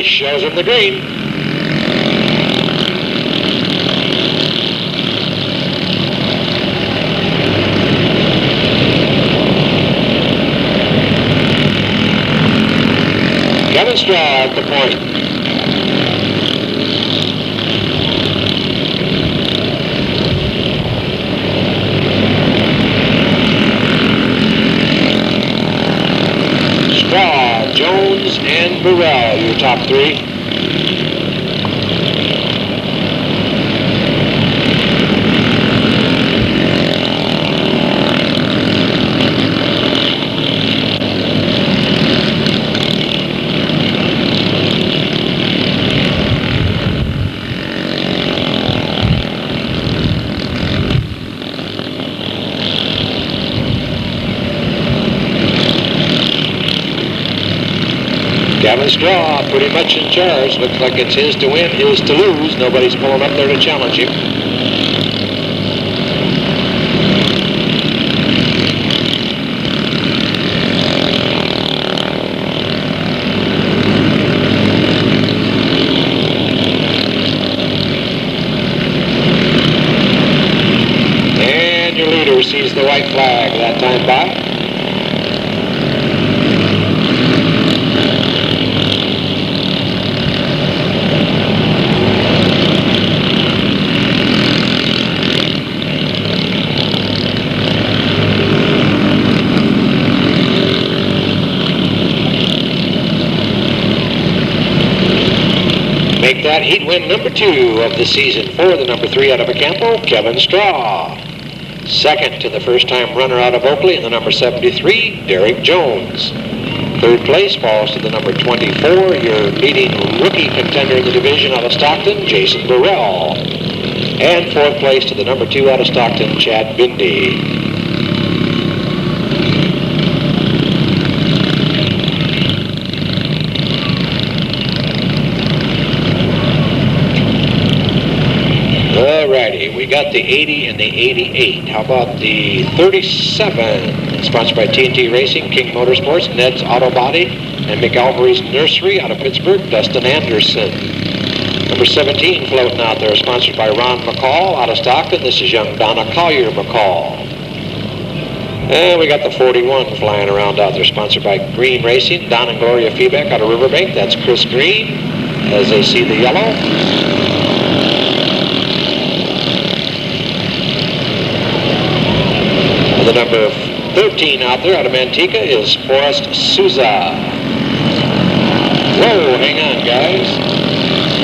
Shows him the green. Kevin Straw at the point. Straw, Jones, and Burrell, your top three. Kevin Straw pretty much in charge. Looks like it's his to win, his to lose. Nobody's pulling up there to challenge him. And your leader sees the white flag that time by. Make that heat win number 2 of the season for the number 3 out of Ocampo, Kevin Straw. Second to the first-time runner out of Oakley in the number 73, Derek Jones. Third place falls to the number 24, your leading rookie contender in the division out of Stockton, Jason Burrell. And fourth place to the number 2 out of Stockton, Chad Bindi. Alrighty, we got the 80 and the 88. How about the 37? Sponsored by TNT Racing, King Motorsports, Ned's Auto Body, and McAlvary's Nursery out of Pittsburgh, Dustin Anderson. Number 17 floating out there, sponsored by Ron McCall out of Stockton. This is young Donna Collier McCall. And we got the 41 flying around out there, sponsored by Green Racing, Don and Gloria Feebeck out of Riverbank. That's Chris Green, as they see the yellow. The number 13 out there out of Manteca is Forrest Souza. Whoa, hang on, guys.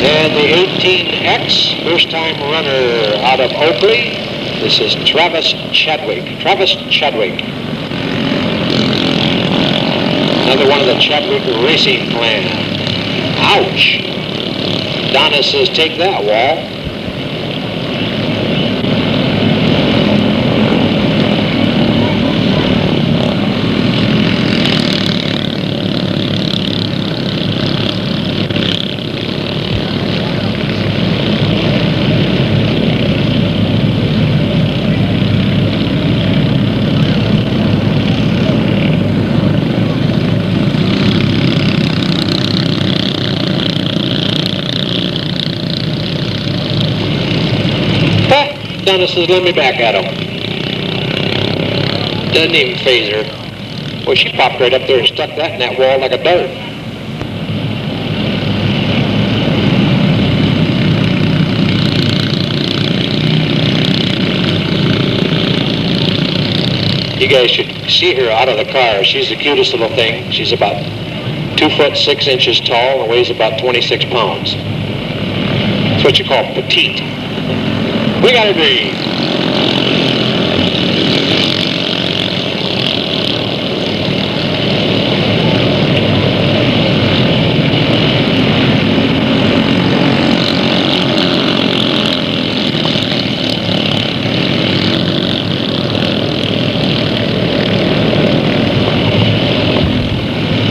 And the 18X, first-time runner out of Oakley. This is Travis Chadwick. Travis Chadwick. Another one of the Chadwick Racing clan. Ouch. Donna says, take that, Wall. Dennis says, let me back at him. Doesn't even phase her. Well, she popped right up there and stuck that in that wall like a dart. You guys should see her out of the car. She's the cutest little thing. She's about 2 foot 6 inches tall and weighs about 26 pounds. That's what you call petite. We got a green.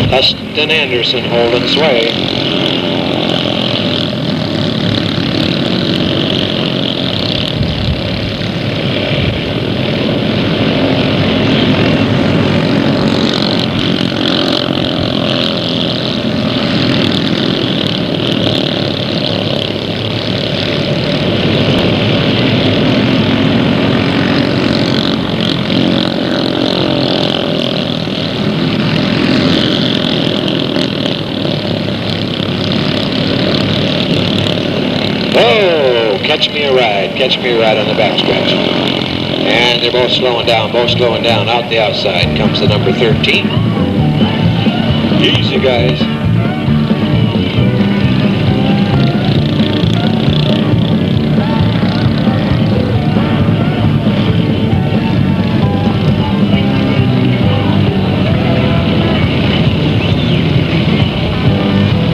Dustin Anderson holding sway. Catch me a ride on the backstretch. And they're both slowing down. Out the outside comes the number 13. Easy, guys.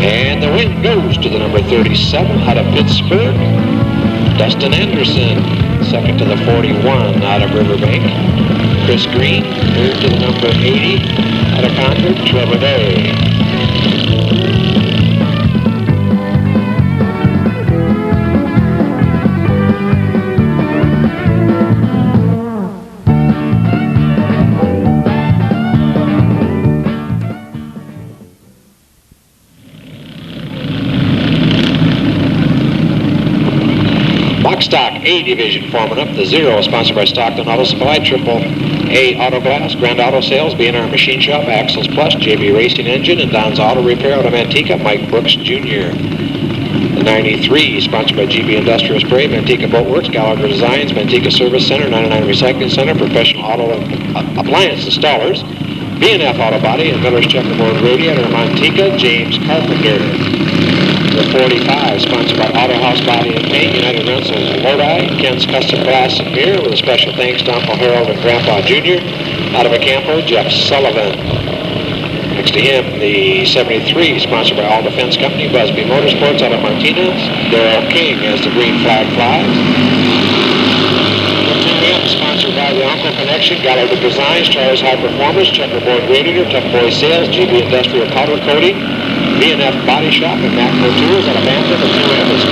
And the win goes to the number 37 out of Pittsburgh, Dustin Anderson. Second to the 41 out of Riverbank, Chris Green. Third to the number 80 out of Concord, Trevor Day. Stock A division forming up. The 0 sponsored by Stockton Auto Supply, Triple A Auto Glass, Grand Auto Sales, B&R Machine Shop, Axles Plus, JB Racing Engine, and Don's Auto Repair out of Manteca, Mike Brooks Jr. The 93 sponsored by GB Industrial Spray, Manteca Boat Works, Gallagher Designs, Manteca Service Center, 99 Recycling Center, Professional Auto Appliance Installers, B&F Auto Body, and Miller's Checkerboard Radiator, Manteca, James Carpenter. The 45, sponsored by Auto House Body and Paint, United Rentals, Lodi, Ken's Custom Glass and Beer, with a special thanks to Uncle Harold and Grandpa Jr. Out of Acampo, Jeff Sullivan. Next to him, the 73, sponsored by All Defense Company, Busby Motorsports out of Martinez, Darrell King as the green flag flies. The 2M, sponsored by the Uncle Connection, Gallagher Designs, Charles High Performers, Checkerboard Radiator, Tough Boy Sales, GB Industrial Powder Coating, B&F Body Shop, and Macro Tools out of Banta. The 2M is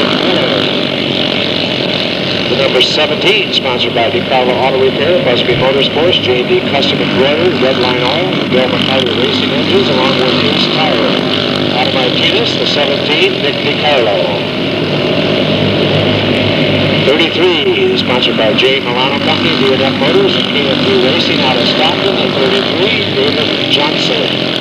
the number 17, sponsored by DeCarlo Auto Repair, Busby Motorsports, J&D Custom Embroidery, Redline Oil, and Bill McCarter Racing Engines, along with Ace Tire. Out of Martinez, the 17, Nick DeCarlo. 33, sponsored by J. Milano Company, B&F Motors, and KFD Racing out of Stockton. The 33, David Johnson.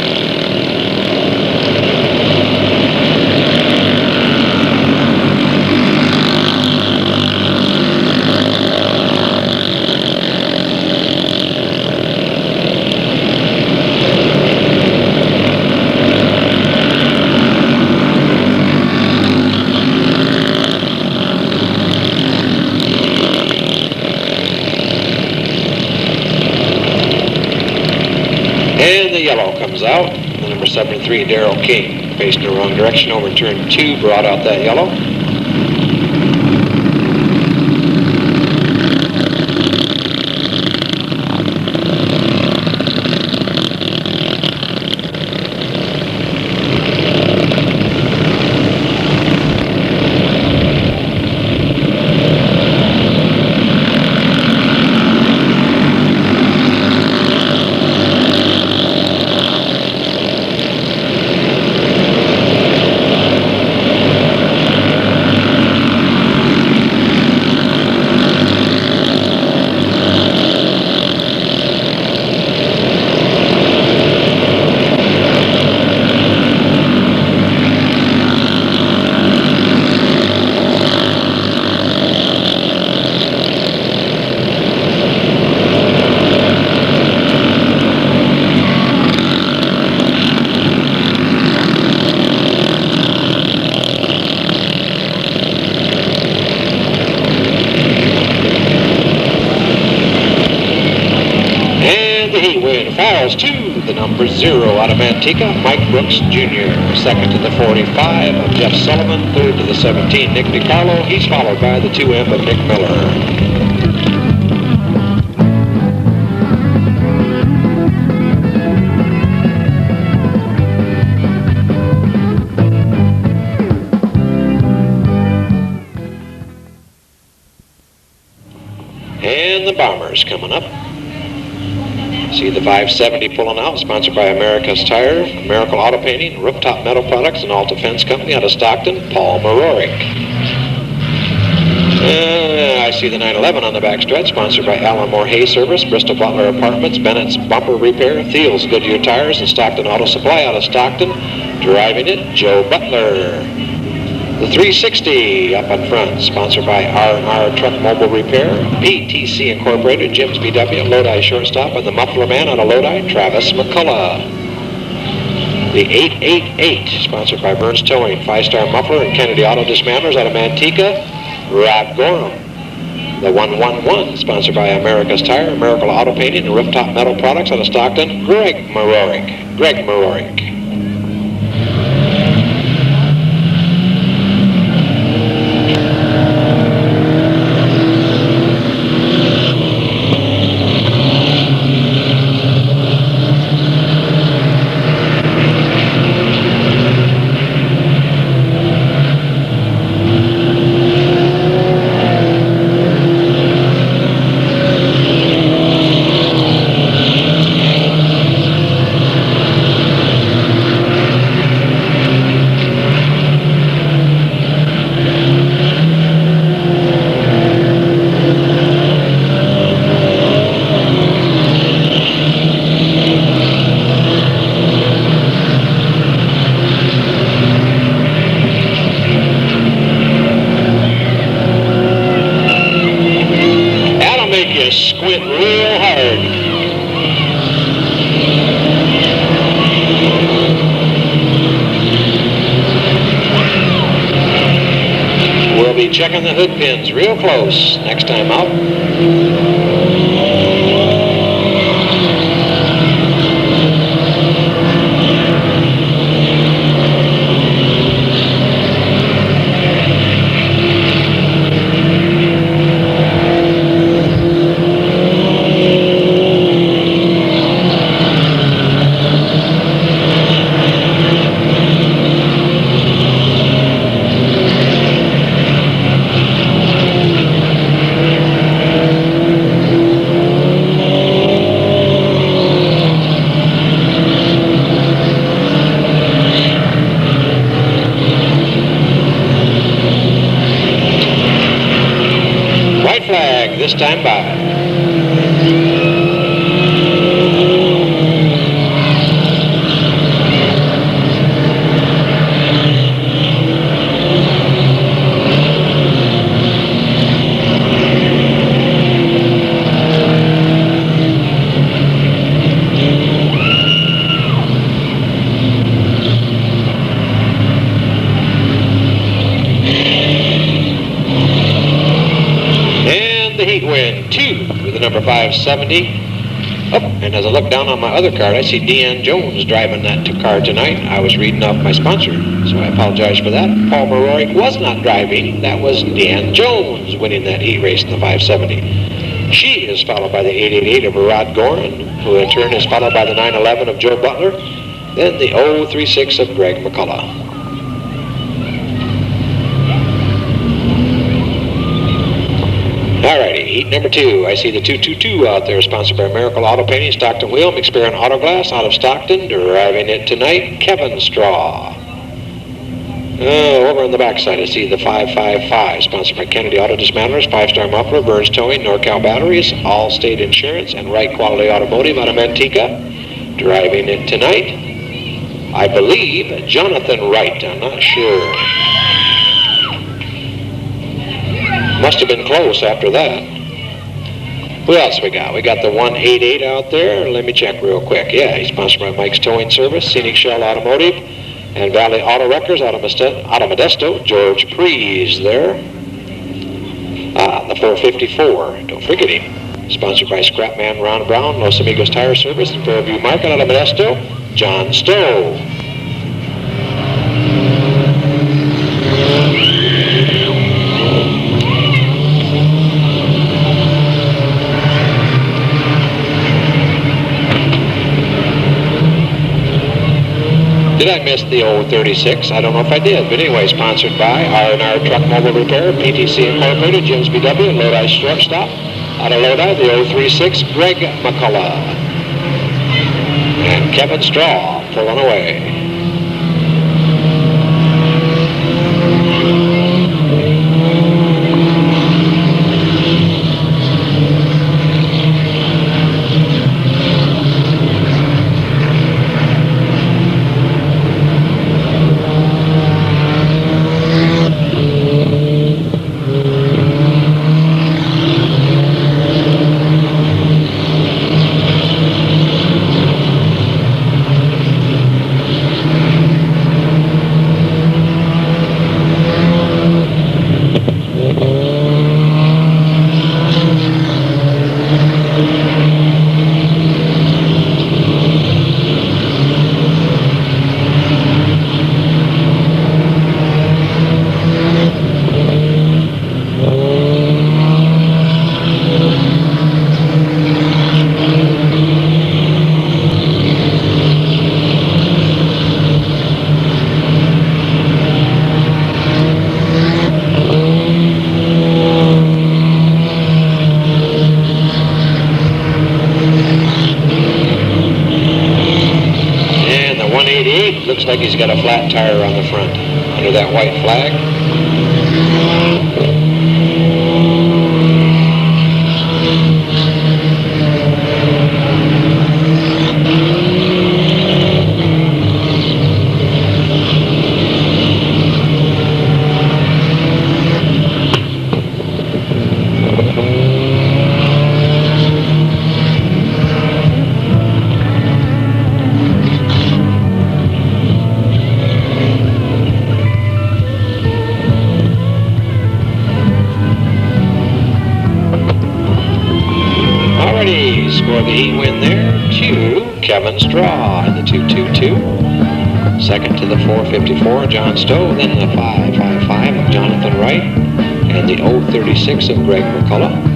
And the yellow comes out. The number 73, Darrell King, facing the wrong direction over turn 2, brought out that yellow. Falls to the number 0 out of Manteca, Mike Brooks Jr. Second to the 45 of Jeff Sullivan. Third to the 17, Nick DiCarlo. He's followed by the 2M of Nick Miller. And the Bombers coming up. See the 570 pulling out, sponsored by America's Tire, Miracle Auto Painting, Rooftop Metal Products, and Alta Fence Company out of Stockton, Paul Marorik. I see the 911 on the backstretch, sponsored by Alan Moore Hay Service, Bristol Butler Apartments, Bennett's Bumper Repair, Thiel's Goodyear Tires, and Stockton Auto Supply out of Stockton. Driving it, Joe Butler. The 360 up in front, sponsored by R&R Truck Mobile Repair, PTC Incorporated, Jim's VW, Lodi Shortstop, and the Muffler Man out of Lodi, Travis McCullough. The 888, sponsored by Burns Towing, 5-Star Muffler and Kennedy Auto Dismantlers out of Manteca, Rod Gorham. The 111, sponsored by America's Tire, Miracle Auto Painting, and Rooftop Metal Products out of Stockton, Greg Marorik. Squint real hard. We'll be checking the hood pins real close next time out. Flag this time by. The heat win 2 with the number 570. Oh, and as I look down on my other card, I see Deanne Jones driving that car tonight. I was reading off my sponsor, so I apologize for that. Paul Marorik was not driving. That was Deanne Jones winning that heat race in the 570. She is followed by the 888 of Rod Gorin, who in turn is followed by the 911 of Joe Butler, then the 036 of Greg McCullough. Alrighty, heat number 2. I see the 222 out there, sponsored by Miracle Auto Painting, Stockton Wheel, McSperry Auto Glass out of Stockton. Driving it tonight, Kevin Straw. Over on the backside, I see the 555, sponsored by Kennedy Auto Dismantlers, 5-Star Muffler, Burns Towing, NorCal Batteries, Allstate Insurance, and Right Quality Automotive out of Manteca. Driving it tonight, I believe, Jonathan Wright. I'm not sure. Must have been close after that. Who else we got? We got the 188 out there. Let me check real quick. Yeah, he's sponsored by Mike's Towing Service, Scenic Shell Automotive, and Valley Auto Wreckers out of Modesto. George Prees there. The 454, don't forget him. Sponsored by Scrapman Ron Brown, Los Amigos Tire Service, and Fairview Market out of Modesto, John Stowe. Did I miss the old 36? I don't know if I did, but anyway, sponsored by R&R Truck Mobile Repair, PTC Incorporated, Jim's BW, and Lodi Shortstop. Out of Lodi, the 036, Greg McCullough. And Kevin Straw pulling away. Looks like he's got a flat tire on the front under that white flag. For the heat win there to Kevin Straw in the 222. Second to the 454, John Stowe. Then the 555 of Jonathan Wright. And the 036 of Greg McCullough.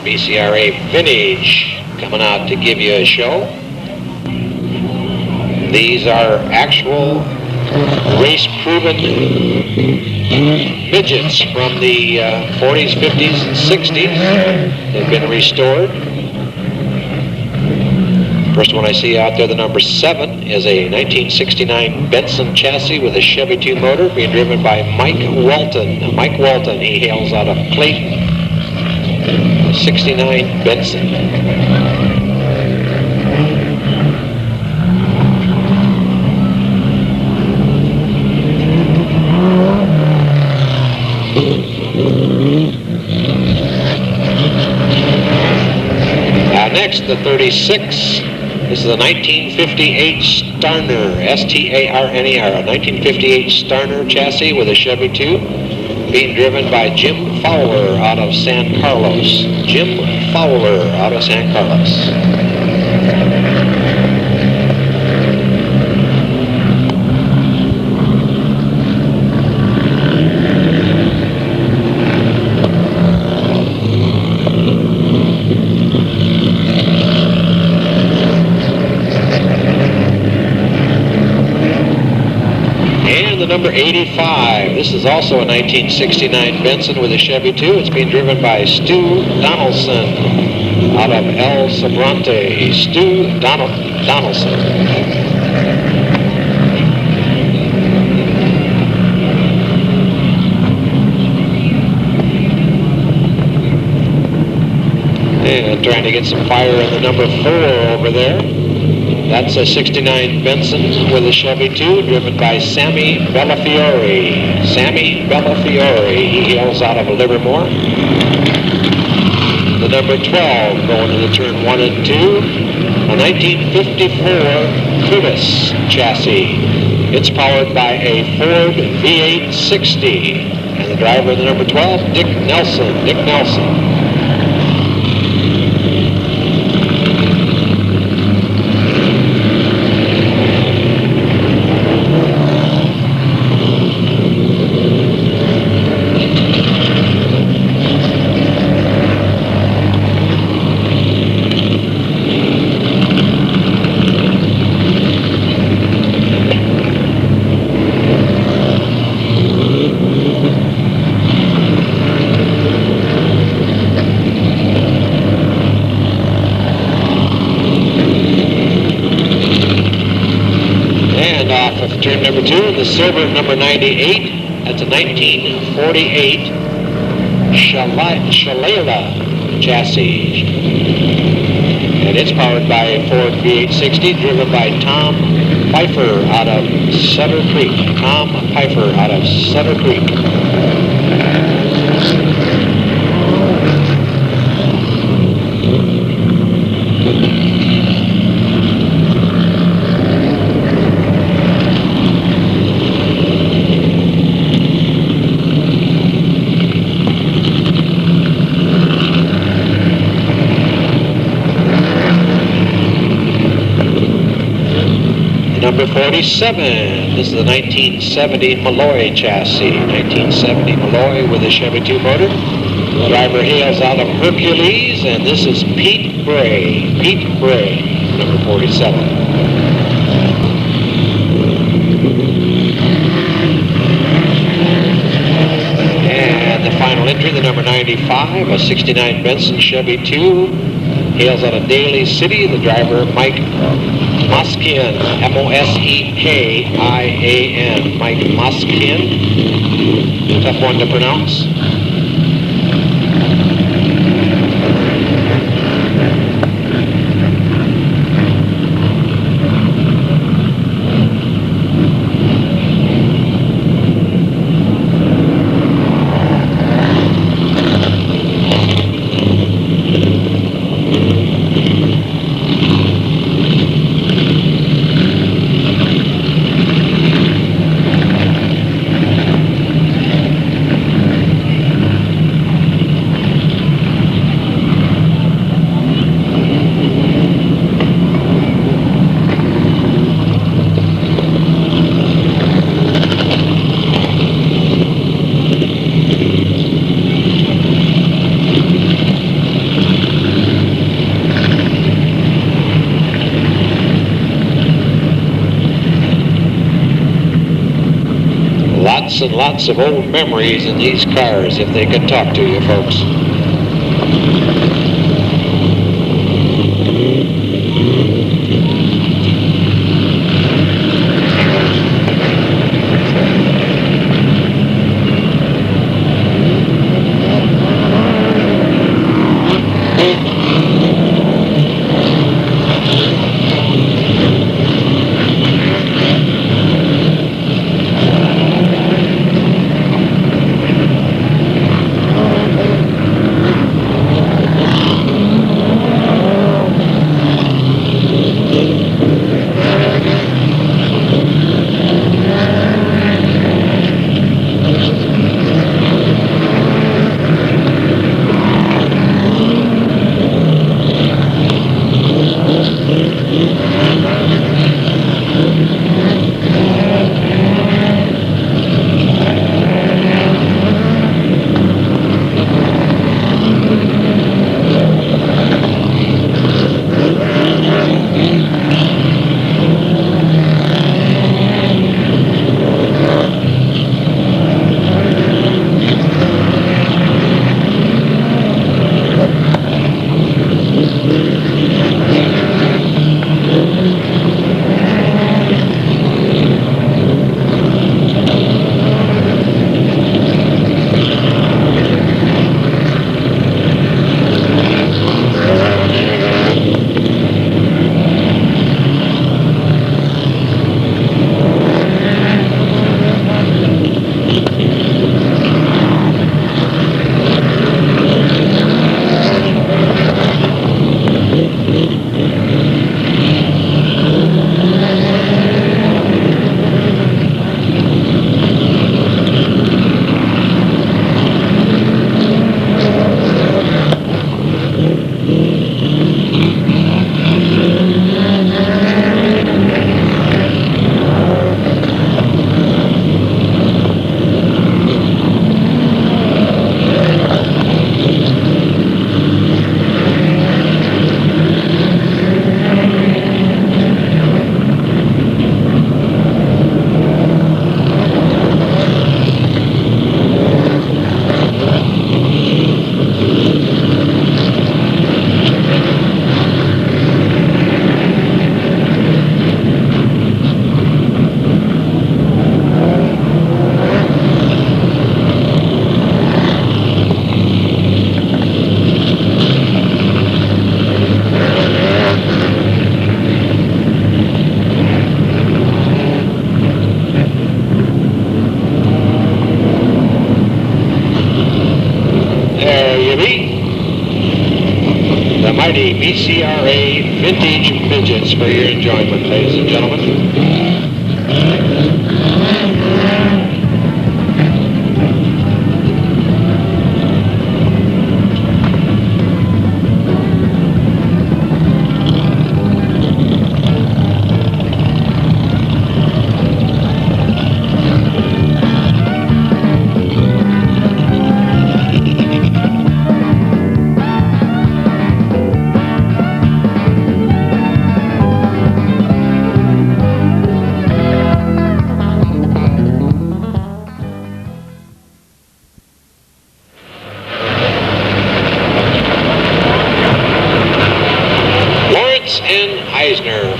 BCRA Vintage coming out to give you a show. These are actual race-proven midgets from the 40s, 50s, and 60s. They've been restored. First one I see out there, the number 7, is a 1969 Benson chassis with a Chevy 2 motor being driven by Mike Walton. Mike Walton, he hails out of Clayton. 69 Benson. Next, the 36. This is a 1958 Starner, S-T-A-R-N-E-R, a 1958 Starner chassis with a Chevy 2, being driven by Jim Fowler out of San Carlos. Jim Fowler out of San Carlos. Number 85. This is also a 1969 Benson with a Chevy 2. It's being driven by Stu Donaldson out of El Sobrante. Stu Donaldson. And trying to get some fire in the number 4 over there. That's a 69 Benson with a Chevy 2, driven by Sammy Bellafiore. Sammy Bellafiore, he hails out of Livermore. The number 12 going to the turn 1 and 2, a 1954 Curtis chassis. It's powered by a Ford V8 60. And the driver of the number 12, Dick Nelson. Dick Nelson. Turn number 2, the silver number 98. That's a 1948 Shalala chassis. And it's powered by a Ford V8 60, driven by Tom Pfeiffer out of Sutter Creek. Tom Pfeiffer out of Sutter Creek. Number 47, this is the 1970 Malloy chassis. 1970 Malloy with a Chevy 2 motor. The driver hails out of Hercules, and this is Pete Bray. Pete Bray, number 47. And the final entry, the number 95, a 69 Benson Chevy 2. Hails out of Daly City. The driver, Mike Moskian, Mosekian, Mike Moskian. Tough one to pronounce. Lots and lots of old memories in these cars if they could talk to you folks. Friday BCRA Vintage Midgets for your enjoyment, ladies and gentlemen.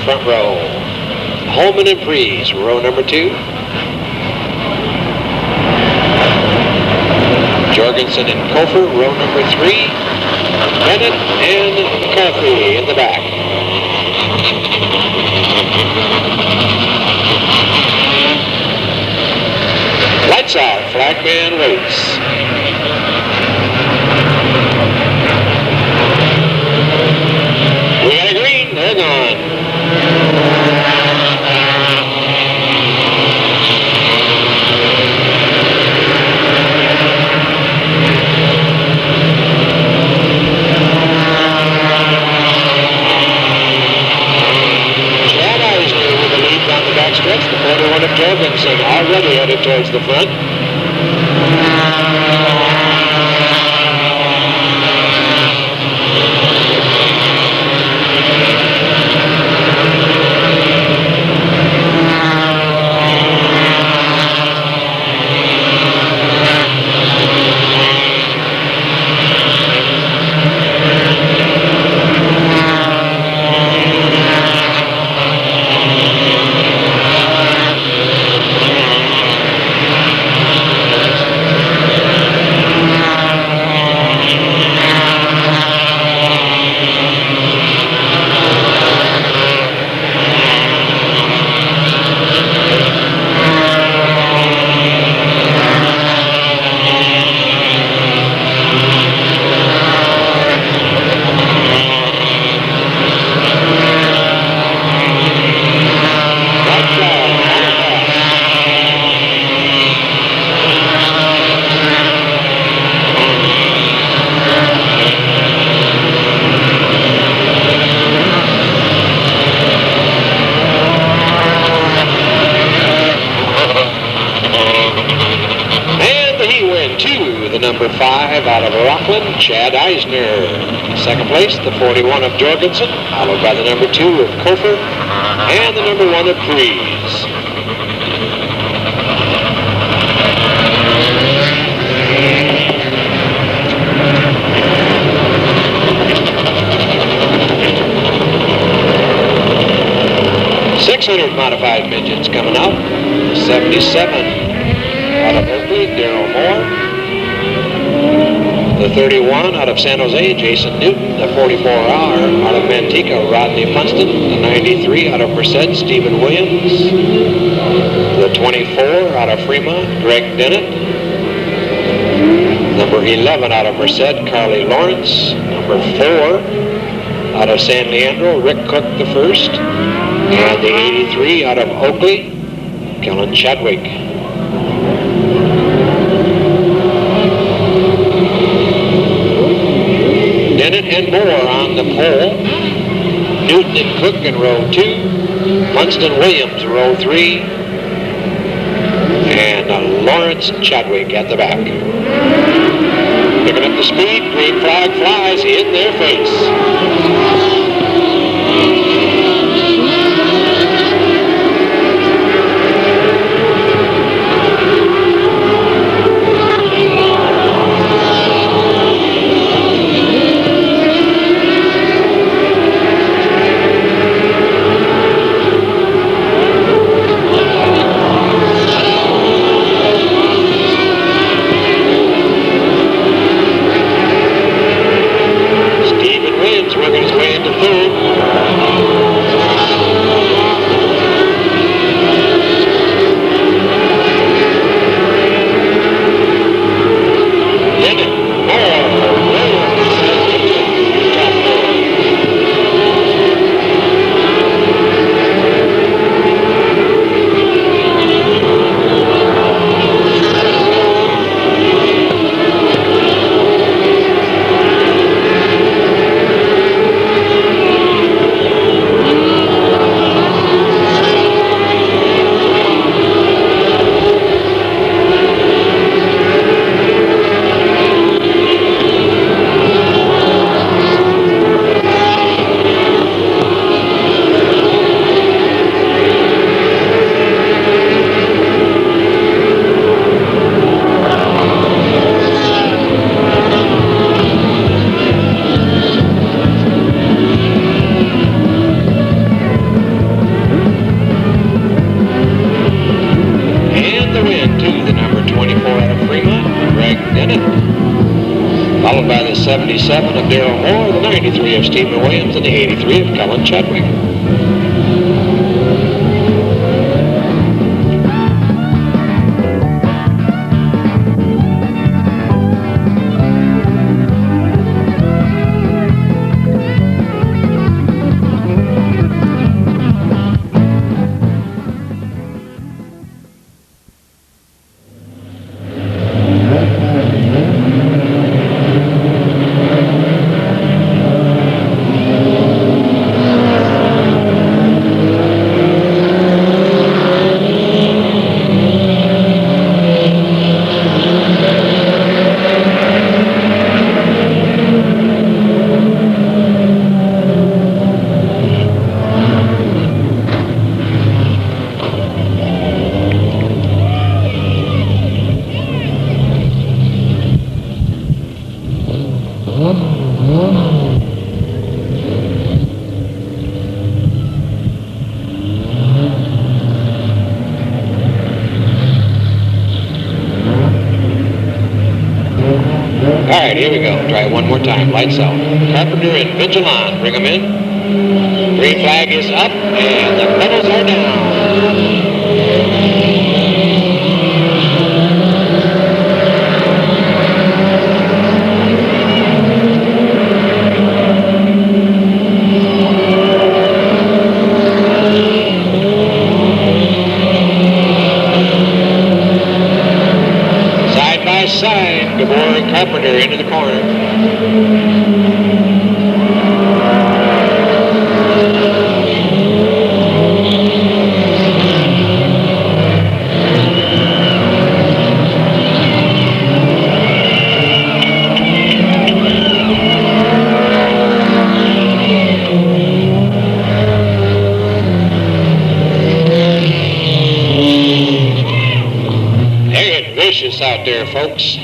Front row. Holman and Prees, row number 2. Jorgensen and Kofer, row number 3. Bennett and McCarthy in the back. Lights out, flag man waits. We got a green, they're gone. Stretch, the 41 of Jorgensen already headed towards the front. Number 5 out of Rockland, Chad Eisner. Second place, the 41 of Jorgensen, followed by the number 2 of Kofer, and the number 1 of Prees. .600 modified midgets coming out. The 77 out of Oakley, Darryl Moore. The 31 out of San Jose, Jason Newton. The 44R out of Manteca, Rodney Funston. The 93 out of Merced, Stephen Williams. The 24 out of Fremont, Greg Dennett. Number 11 out of Merced, Carly Lawrence. Number 4 out of San Leandro, Rick Cook the first. And the 83 out of Oakley, Kellen Chadwick. Dennett and Moore on the pole. Newton and Cook in row 2. Funston Williams, row 3. And Lawrence Chadwick at the back. Picking up the speed, green flag flies in their face. Working his way into third. And the win to the number 24 out of Fremont, Greg Dennett. Followed by the 77 of Darrell Moore, the 93 of Stephen Williams, and the 83 of Kellen Chadwick. All right, here we go. Try it one more time. Lights out. Carpenter and Vigilon. Bring them in. Green flag is up, and the pedals are down. Side, Gabor and Carpenter into the corner. They're getting vicious out there, folks.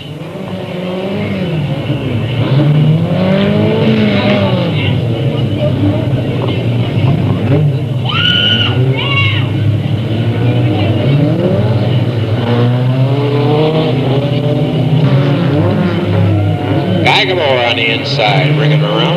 Gabor on the inside, bringing him around.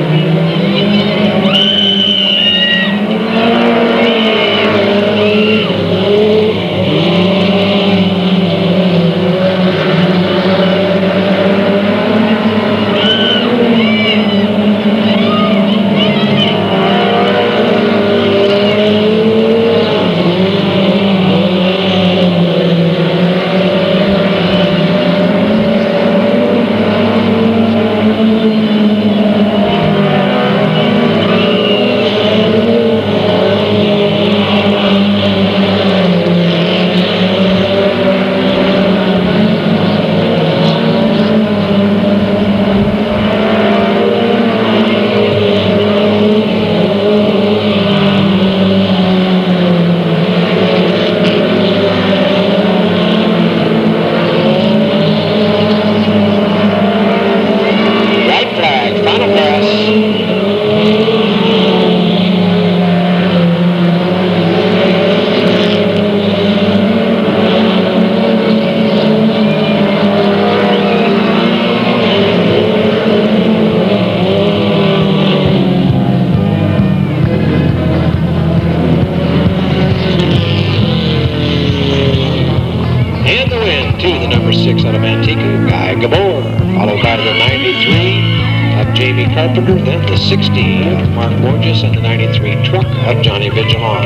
Carpenter, then the 60 of Mark Borges, and the 93 truck of Johnny Vigilon.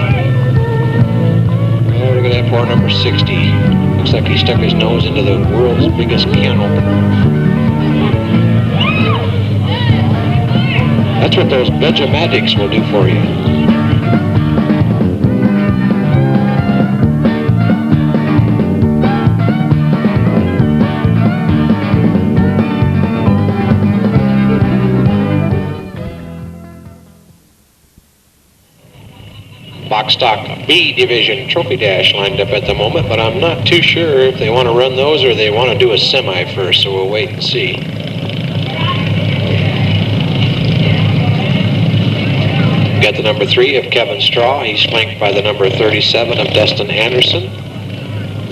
Oh, look at that poor number 60. Looks like he stuck his nose into the world's biggest can opener. That's what those Vegematics will do for you. Box stock B division trophy dash lined up at the moment, but I'm not too sure if they want to run those or they want to do a semi first, so we'll wait and see. Got the number 3 of Kevin Straw. He's flanked by the number 37 of Dustin Anderson.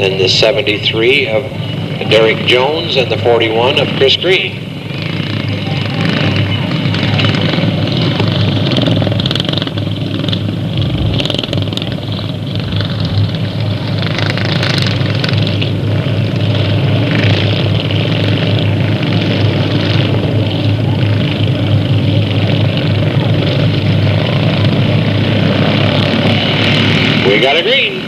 then the 73 of Derek Jones, and the 41 of Chris Green. We got a green.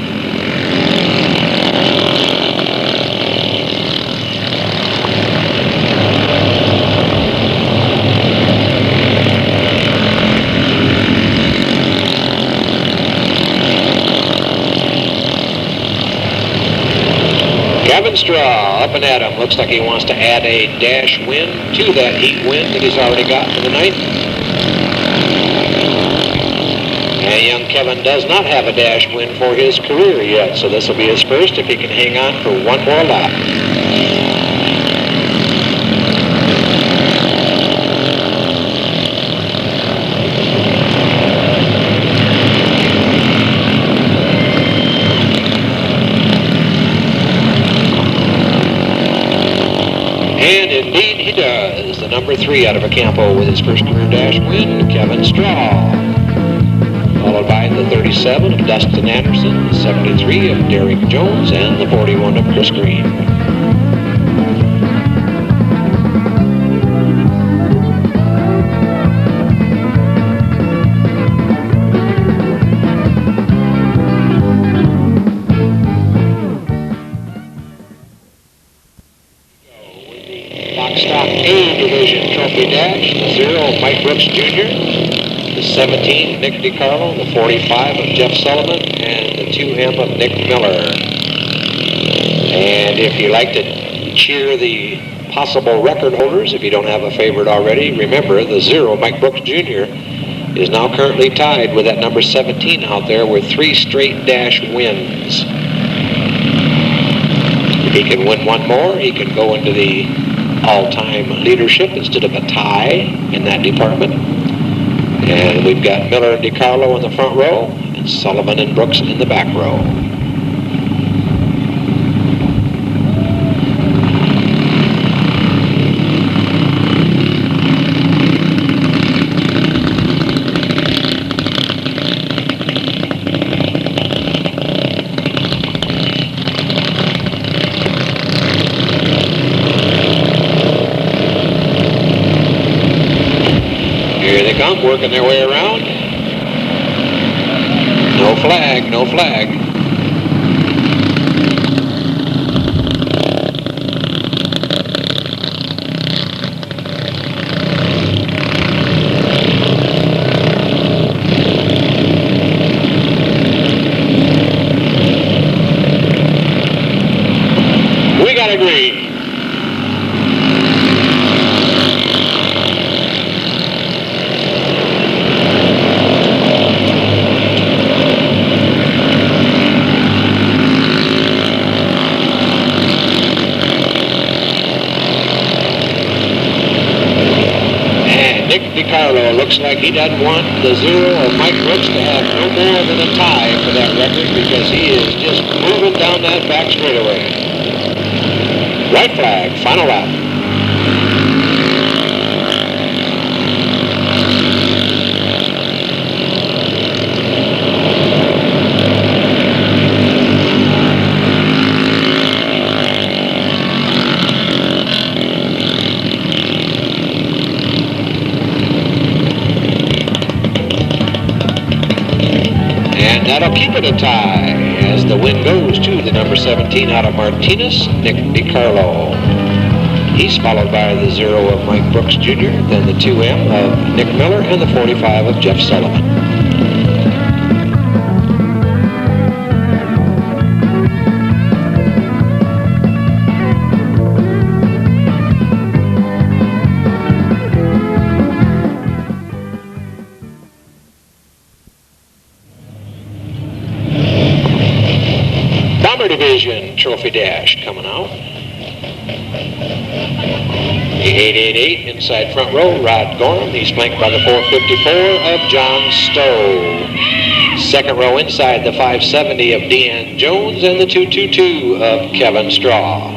Kevin Straw up and at him. Looks like he wants to add a dash win to that heat win that he's already got for the night. And young Kevin does not have a dash win for his career yet, so this will be his first if he can hang on for one more lap. And indeed he does. The number 3 out of Acampo with his first career dash win, Kevin Straw. Followed by the 37 of Dustin Anderson, the 73 of Derek Jones, and the 41 of Chris Green. Stock A Division Trophy Dash, the 0 of Mike Brooks Jr., the 17 Nick DiCarlo, the 45 of Jeff Sullivan, and the 2M of Nick Miller. And if you like to cheer the possible record holders, if you don't have a favorite already, remember the 0 Mike Brooks Jr. is now currently tied with that number 17 out there with 3 straight dash wins. If he can win one more, he can go into the all-time leadership instead of a tie in that department. And we've got Miller and DiCarlo in the front row and Sullivan and Brooks in the back row. Working their way around. No flag, no flag. We got a green. DiCarlo looks like he doesn't want the 0 of Mike Brooks to have no more than a tie for that record because he is just moving down that back straightaway. White flag, final lap. That'll keep it a tie as the win goes to the number 17 out of Martinez, Nick DiCarlo. He's followed by the 0 of Mike Brooks Jr., then the 2M of Nick Miller, and the 45 of Jeff Sullivan. Division Trophy Dash coming out. The 888 inside front row, Rod Gorham. He's flanked by the 454 of John Stowe. Second row inside, the 570 of Deanne Jones and the 222 of Kevin Straw.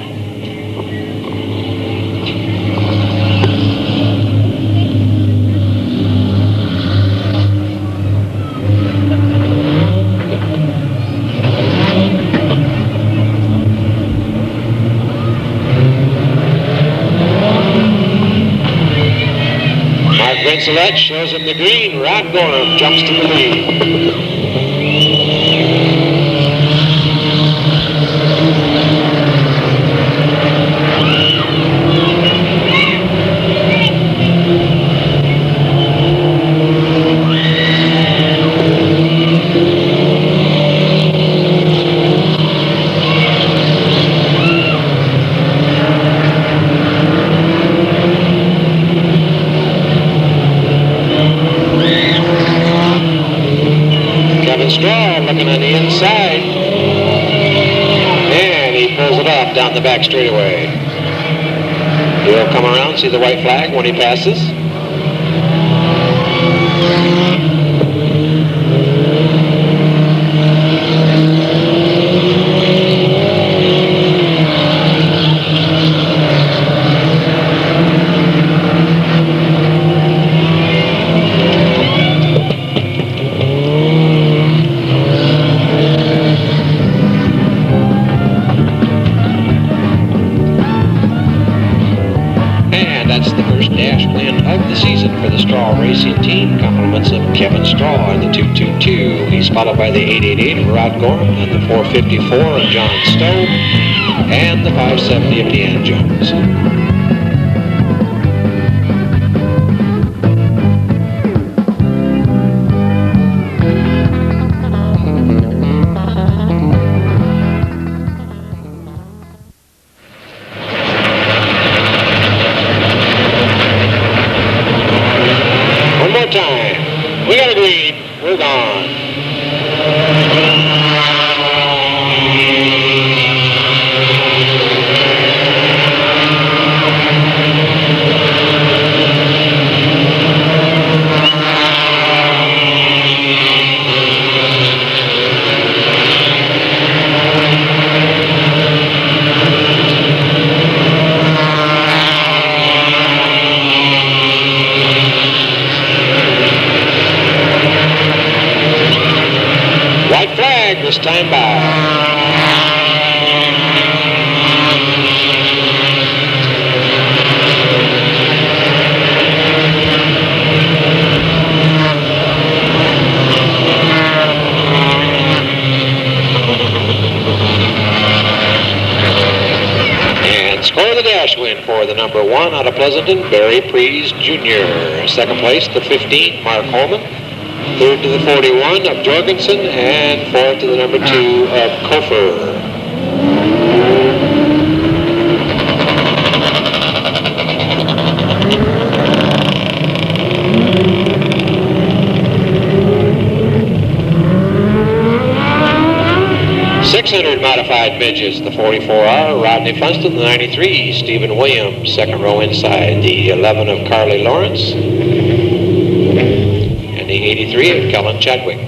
Vincelette shows him the green. Rod Gorham jumps to the lead. Straw looking on the inside, and he pulls it off down the back straightaway. He'll come around, see the white flag when he passes. For the Straw Racing Team, compliments of Kevin Straw and the 222. He's followed by the 888 of Rod Gorham and the 454 of John Stowe and the 570 of Deanne Jones. Time. We got a green. We're gone. This time by. And score the dash win for the number 1 out of Pleasanton, Barry Prees Jr. Second place, the 15, Mark Holman. Third to the 41 of Jorgensen, and fourth to the number 2 of Kofer. .600 modified midgets, the 44R, Rodney Funston, the 93, Stephen Williams, second row inside, the 11 of Carly Lawrence, the 83 of Kellen Chadwick.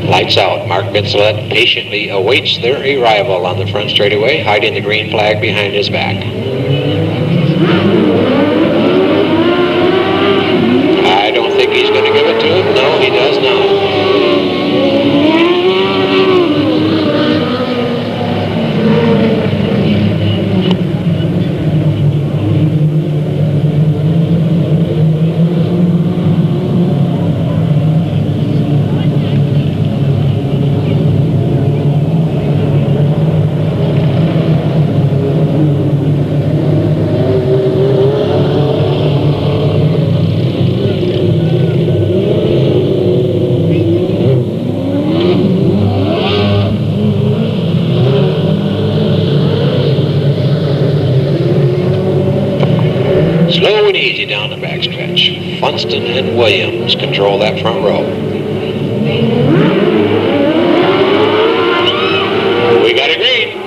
Lights out. Mark Vincelette patiently awaits their arrival on the front straightaway, hiding the green flag behind his back. I don't think he's going to give it to him. No, he does not. Slow and easy down the backstretch. Funston and Williams control that front row. We got a green.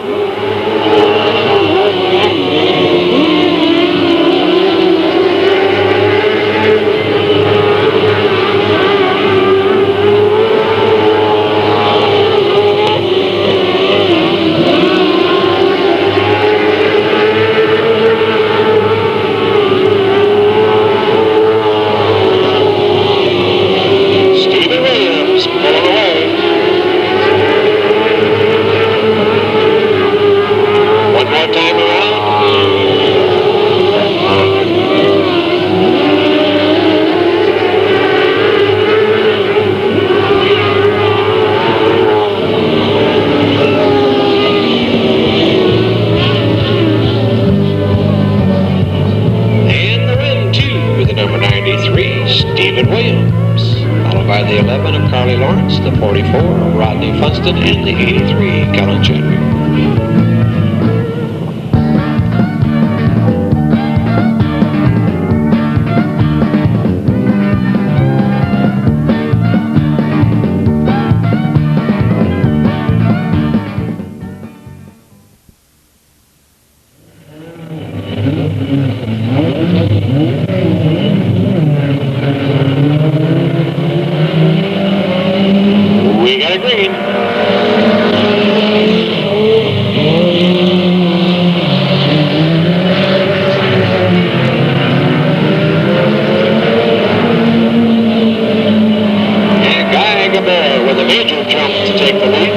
followed by the 11 of Carly Lawrence, the 44 of Rodney Funston, and the 83 Kellen Chadwick. We got a green. And Guy Gabor with a major jump to take the lead.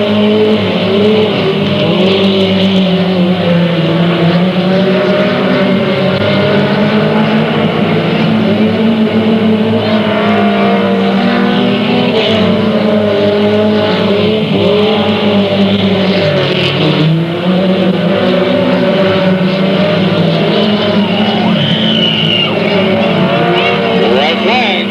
White flag.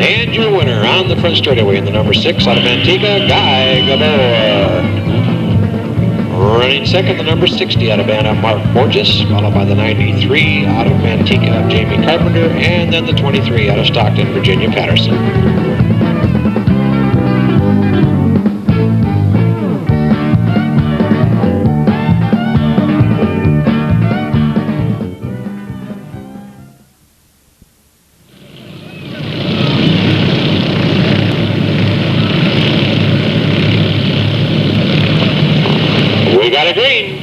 And your winner on the front straightaway in the number 6 out of Antigua, Guy Gabor. Running second, the number 60 out of Anna, Mark Borges, followed by the 93 out of Antigua, Jamie Carpenter, and then the 23 out of Stockton, Virginia Patterson. We got a green.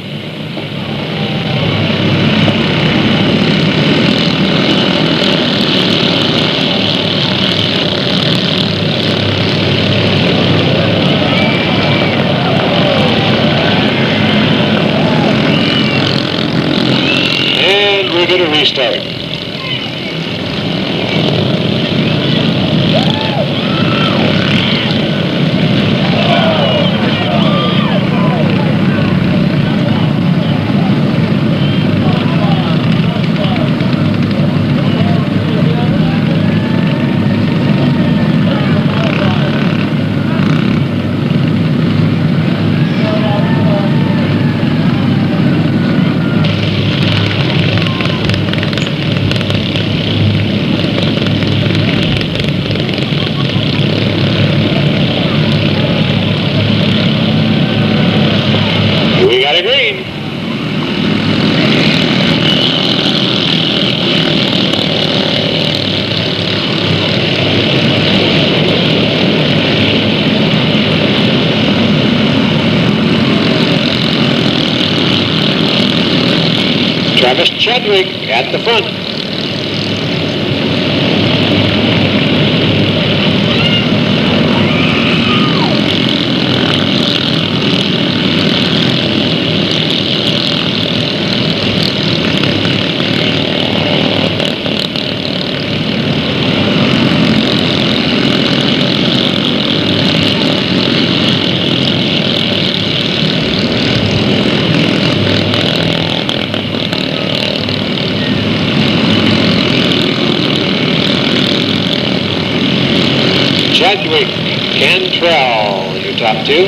And we're going to restart. We got a green. Travis Chadwick at the front. Chadwick, Cantrell, your top two.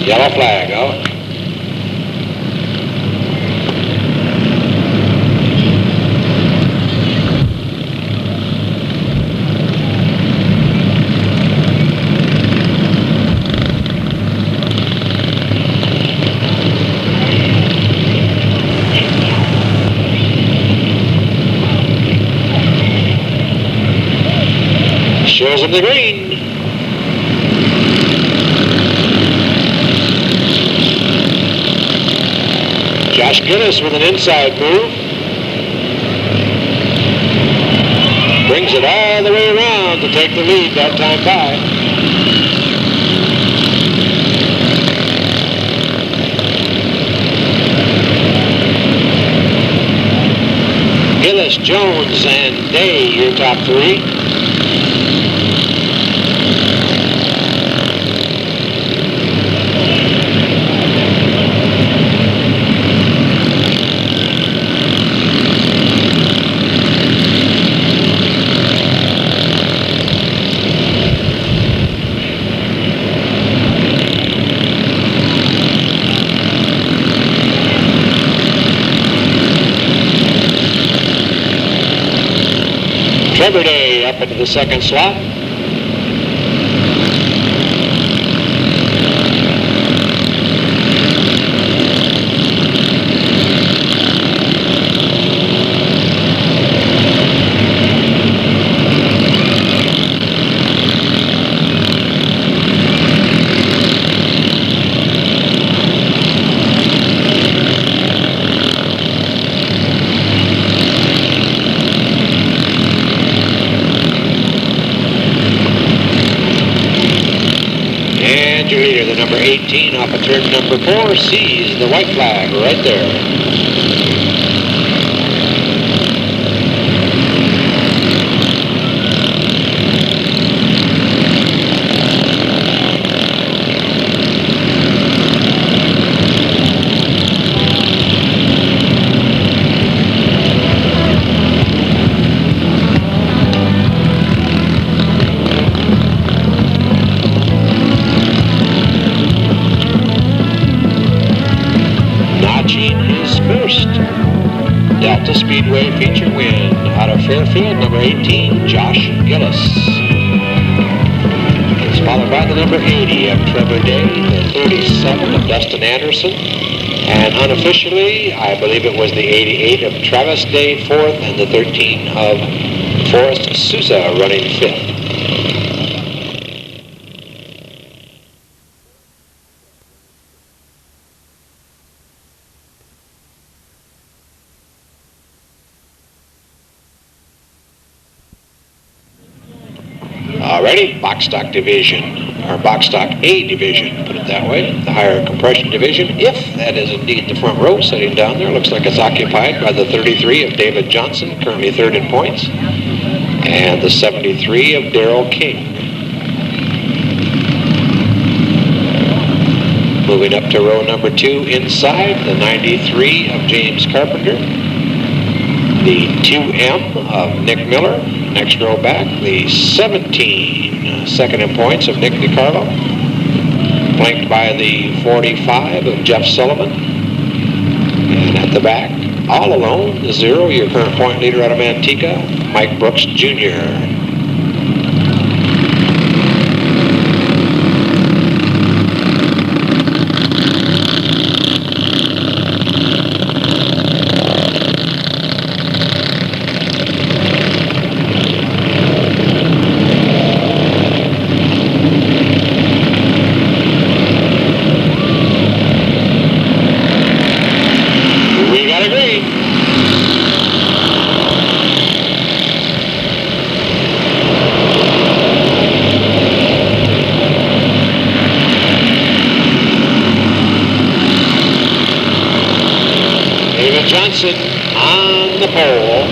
Yellow flag, oh. Shows him the green. Josh Gillis with an inside move. Brings it all the way around to take the lead that time by. Gillis, Jones, and Day, your top three. Trevor Day up into the second slot. Your leader, the number 18, off of turn number 4, sees the white flag right there. Delta Speedway feature win out of Fairfield, number 18, Josh Gillis. It's followed by the number 80 of Trevor Day, the 37 of Dustin Anderson, and unofficially, I believe it was the 88 of Travis Day, 4th, and the 13 of Forrest Sousa running 5th. Alrighty, box stock division, or box stock A division, put it that way, the higher compression division, if that is indeed the front row sitting down there. Looks like it's occupied by the 33 of David Johnson, currently 3rd in points, and the 73 of Darrell King. Moving up to row number 2 inside, the 93 of James Carpenter, the 2M of Nick Miller. Next row back, the 17, 2nd in points of Nick DiCarlo, flanked by the 45 of Jeff Sullivan. And at the back, all alone, the 0, your current point leader out of Antigua, Mike Brooks Jr. Johnson on the pole.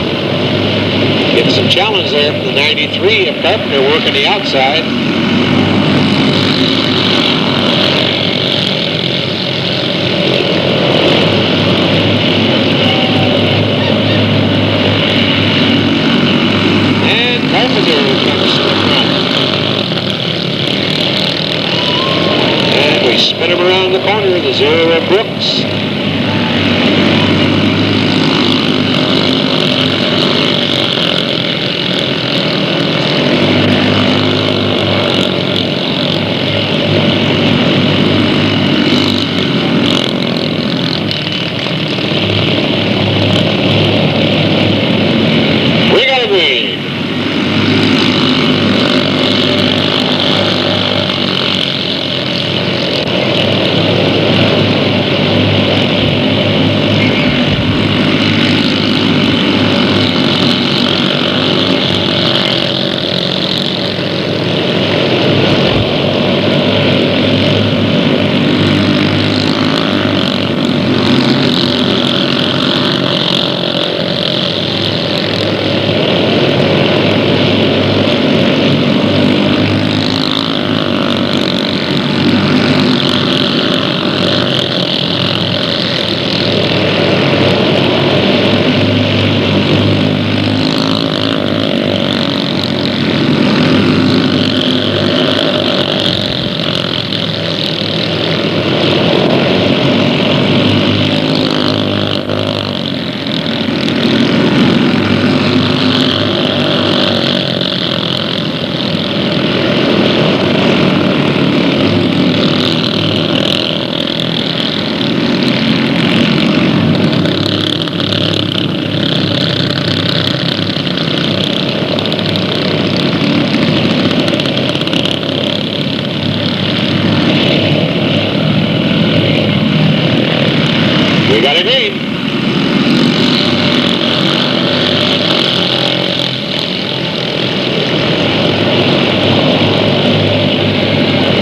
Getting some challenge there from the 93 of Carpenter working the outside. And Carpenter comes to the front. And we spin him around the corner, the 0 of Brooks. Got it green.